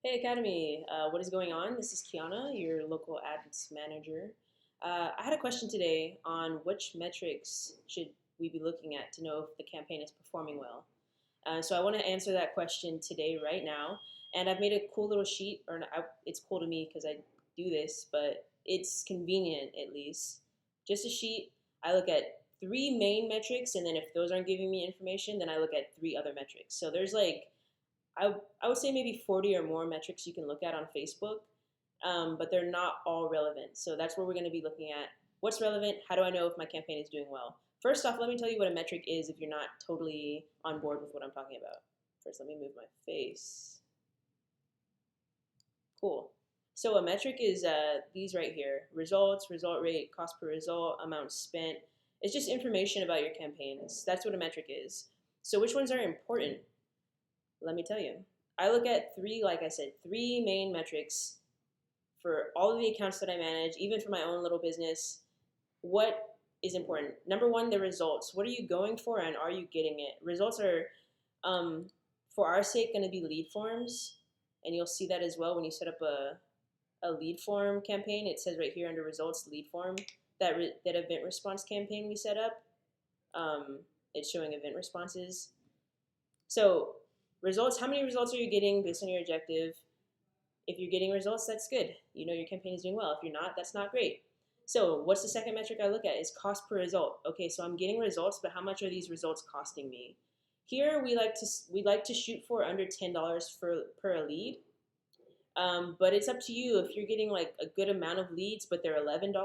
Hey Academy, what is going on? This is Kiana, your local ads manager. I had a question today on which metrics should we be looking at to know if the campaign is performing well. So I want to answer that question today, right now. And I've made a cool little sheet, it's cool to me because I do this, but it's convenient at least. Just a sheet. I look at three main metrics, and then if those aren't giving me information, then I look at three other metrics. So there's like I would say maybe 40 or more metrics you can look at on Facebook, but they're not all relevant. So that's where we're going to be looking at what's relevant. How do I know if my campaign is doing well? First off, let me tell you what a metric is if you're not totally on board with what I'm talking about. First, let me move my face. Cool. So a metric is these right here: results, result rate, cost per result, amount spent. It's just information about your campaigns. That's what a metric is. So which ones are important? Let me tell you. I look at three, like I said, three main metrics for all of the accounts that I manage, even for my own little business. What is important? Number one, the results. What are you going for and are you getting it? Results are, um, for our sake, going to be lead forms. And you'll see that as well when you set up a lead form campaign. It says right here under results, lead form. That event response campaign we set up, it's showing event responses. So results, how many results are you getting based on your objective? If you're getting results, that's good. You know your campaign is doing well. If you're not, that's not great. So what's the second metric I look at is cost per result. Okay, so I'm getting results, but how much are these results costing me? Here we like to shoot for under $10 per lead. But it's up to you if you're getting like a good amount of leads, but they're $11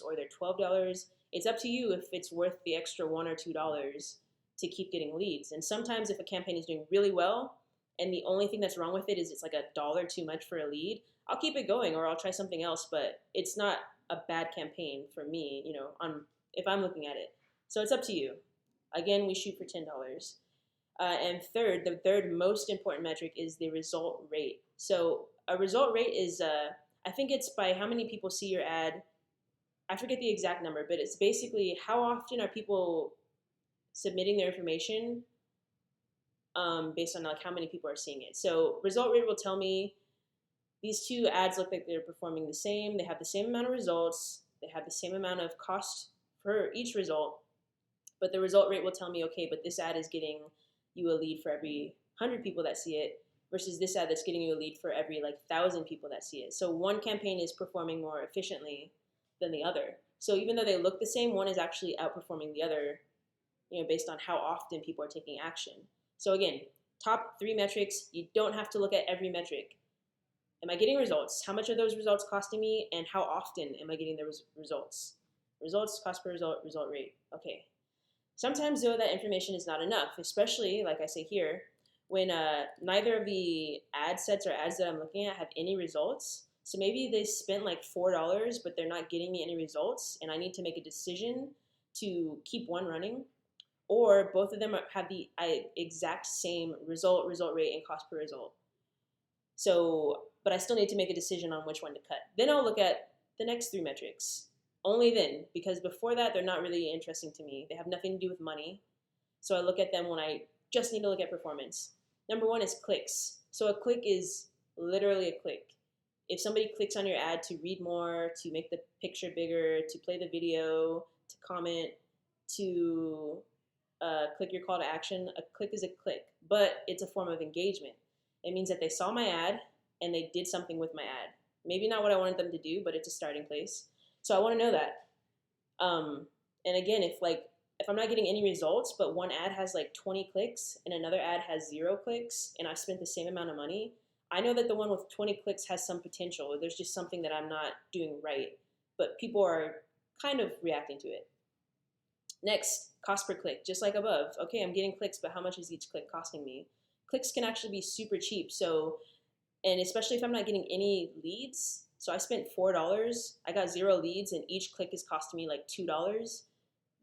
or they're $12. It's up to you if it's worth the extra $1 or $2 to keep getting leads. And sometimes if a campaign is doing really well and the only thing that's wrong with it is it's like $1 too much for a lead, I'll keep it going or I'll try something else. But it's not a bad campaign for me, on if I'm looking at it. So it's up to you. Again, we shoot for $10. And third, the third most important metric is the result rate. So a result rate is, I think it's by how many people see your ad. I forget the exact number, but it's basically how often are people submitting their information based on like how many people are seeing it. So result rate will tell me these two ads look like they're performing the same. They have the same amount of results. They have the same amount of cost for each result. But the result rate will tell me, okay, but this ad is getting you a lead for every 100 people that see it versus this ad that's getting you a lead for every like 1,000 people that see it. So one campaign is performing more efficiently than the other. So even though they look the same, one is actually outperforming the other, based on how often people are taking action. So again, top three metrics. You don't have to look at every metric. Am I getting results? How much are those results costing me? And how often am I getting those results? Results, cost per result, result rate. Okay. Sometimes, though, that information is not enough, especially, like I say here, when neither of the ad sets or ads that I'm looking at have any results. So maybe they spent like $4, but they're not getting me any results, and I need to make a decision to keep one running, or both of them have the exact same result rate, and cost per result. So, but I still need to make a decision on which one to cut. Then I'll look at the next three metrics. Only then, because before that, they're not really interesting to me. They have nothing to do with money. So I look at them when I just need to look at performance. Number one is clicks. So a click is literally a click. If somebody clicks on your ad to read more, to make the picture bigger, to play the video, to comment, to click your call to action, a click is a click, but it's a form of engagement. It means that they saw my ad and they did something with my ad. Maybe not what I wanted them to do, but it's a starting place. So I want to know that. And again, if I'm not getting any results, but one ad has like 20 clicks and another ad has 0 clicks, and I've spent the same amount of money, I know that the one with 20 clicks has some potential. There's just something that I'm not doing right, but people are kind of reacting to it. Next, cost per click, just like above. Okay, I'm getting clicks, but how much is each click costing me? Clicks can actually be super cheap. So, and especially if I'm not getting any leads, so I spent $4, I got 0 leads, and each click is costing me like $2.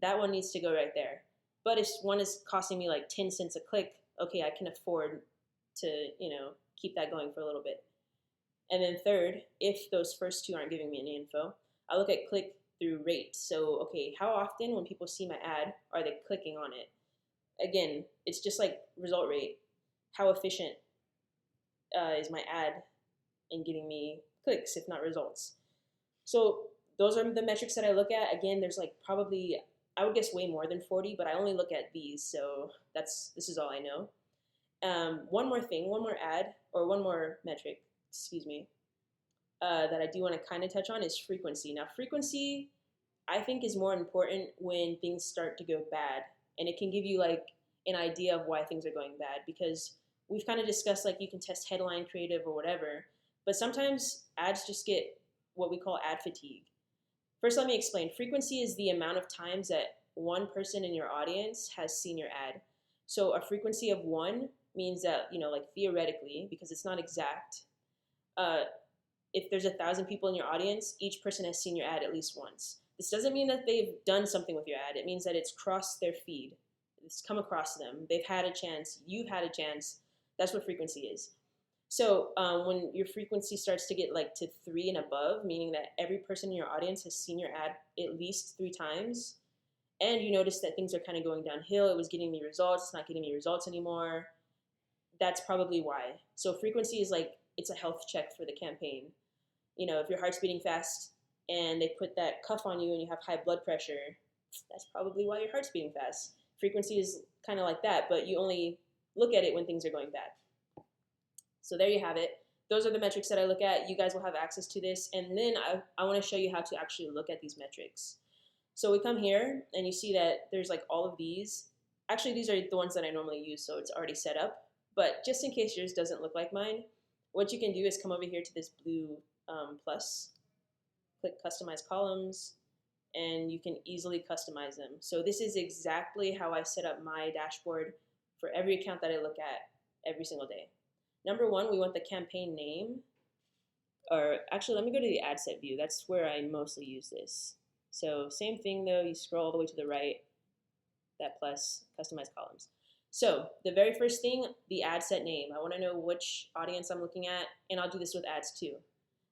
That one needs to go right there. But if one is costing me like 10 cents a click, okay, I can afford to, keep that going for a little bit. And then third, if those first two aren't giving me any info, I look at click through rate. So, okay, how often when people see my ad are they clicking on it? Again, it's just like result rate. How efficient is my ad? and getting me clicks, if not results. So those are the metrics that I look at. Again, there's like probably, I would guess way more than 40, but I only look at these, so this is all I know. One more thing, one more ad, or one more metric, excuse me, that I do want to kind of touch on is frequency. Now, frequency, I think, is more important when things start to go bad, and it can give you like an idea of why things are going bad, because we've kind of discussed like you can test headline creative or whatever, but sometimes ads just get what we call ad fatigue. First, let me explain. Frequency is the amount of times that one person in your audience has seen your ad. So a frequency of 1 means that, like theoretically, because it's not exact, if there's 1,000 people in your audience, each person has seen your ad at least once. This doesn't mean that they've done something with your ad. It means that it's crossed their feed. It's come across them. They've had a chance. You've had a chance. That's what frequency is. So when your frequency starts to get like to 3 and above, meaning that every person in your audience has seen your ad at least 3 times, and you notice that things are kind of going downhill, it was getting me results, it's not getting me results anymore, that's probably why. So frequency is like, it's a health check for the campaign. If your heart's beating fast and they put that cuff on you and you have high blood pressure, that's probably why your heart's beating fast. Frequency is kind of like that, but you only look at it when things are going bad. So there you have it. Those are the metrics that I look at. You guys will have access to this. And then I want to show you how to actually look at these metrics. So we come here and you see that there's like all of these. Actually, these are the ones that I normally use, so it's already set up. But just in case yours doesn't look like mine, what you can do is come over here to this blue plus, click Customize Columns, and you can easily customize them. So this is exactly how I set up my dashboard for every account that I look at every single day. Number 1, we want the campaign name. Or actually, let me go to the ad set view. That's where I mostly use this. So same thing though, you scroll all the way to the right, that plus, customize columns. So the very first thing, the ad set name. I want to know which audience I'm looking at, and I'll do this with ads too.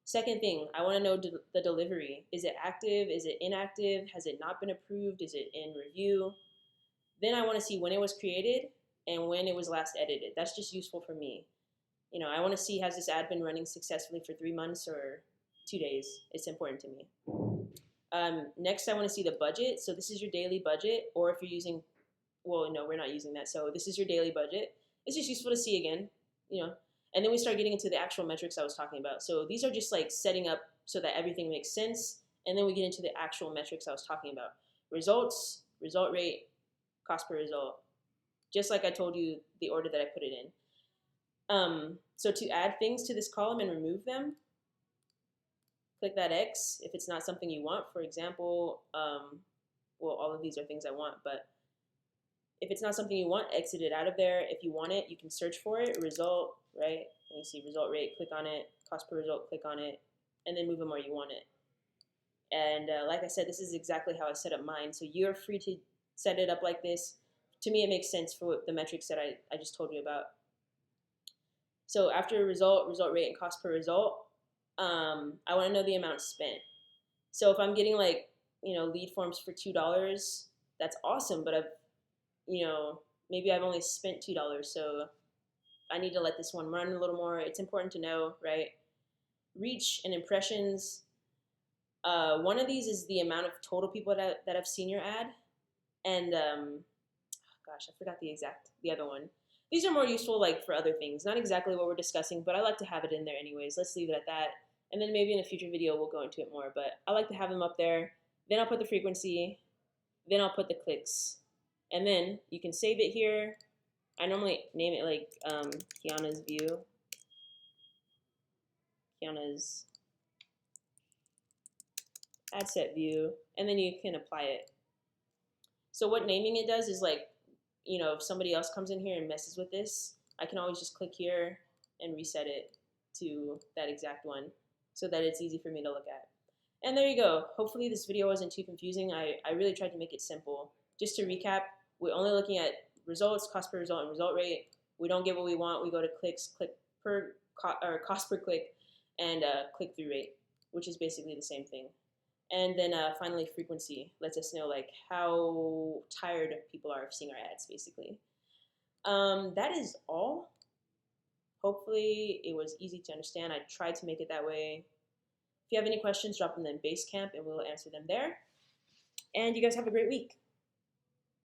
Second thing, I want to know the delivery. Is it active? Is it inactive? Has it not been approved? Is it in review? Then I want to see when it was created and when it was last edited. That's just useful for me. I want to see, has this ad been running successfully for 3 months or 2 days? It's important to me. Next, I want to see the budget. So this is your daily budget, or if you're using, well, no, we're not using that. So this is your daily budget. It's just useful to see again, And then we start getting into the actual metrics I was talking about. So these are just like setting up so that everything makes sense. And then we get into the actual metrics I was talking about. Results, result rate, cost per result. Just like I told you, the order that I put it in. So to add things to this column and remove them, click that X if it's not something you want. For example, well, all of these are things I want, but if it's not something you want, exit it out of there. If you want it, you can search for it, result, right? And you see result rate, click on it, cost per result, click on it, and then move them where you want it. And like I said, this is exactly how I set up mine. So you're free to set it up like this. To me, it makes sense for the metrics that I just told you about. So after result rate, and cost per result, I want to know the amount spent. So if I'm getting like, lead forms for $2, that's awesome, but maybe I've only spent $2, so I need to let this one run a little more. It's important to know, right? Reach and impressions. One of these is the amount of total people that have seen your ad. And gosh, I forgot the other one. These are more useful like for other things, not exactly what we're discussing, but I like to have it in there anyways. Let's leave it at that. And then maybe in a future video, we'll go into it more, but I like to have them up there. Then I'll put the frequency, then I'll put the clicks, and then you can save it here. I normally name it like Kiana's view, Kiana's ad set view, and then you can apply it. So what naming it does is like, if somebody else comes in here and messes with this, I can always just click here and reset it to that exact one so that it's easy for me to look at. And there you go. Hopefully this video wasn't too confusing. I really tried to make it simple. Just to recap, we're only looking at results, cost per result, and result rate. We don't get what we want. We go to clicks, click per or cost per click, and click-through rate, which is basically the same thing. And then finally, frequency lets us know like how tired people are of seeing our ads, basically. That is all. Hopefully it was easy to understand. I tried to make it that way. If you have any questions, drop them in Basecamp and we'll answer them there. And you guys have a great week.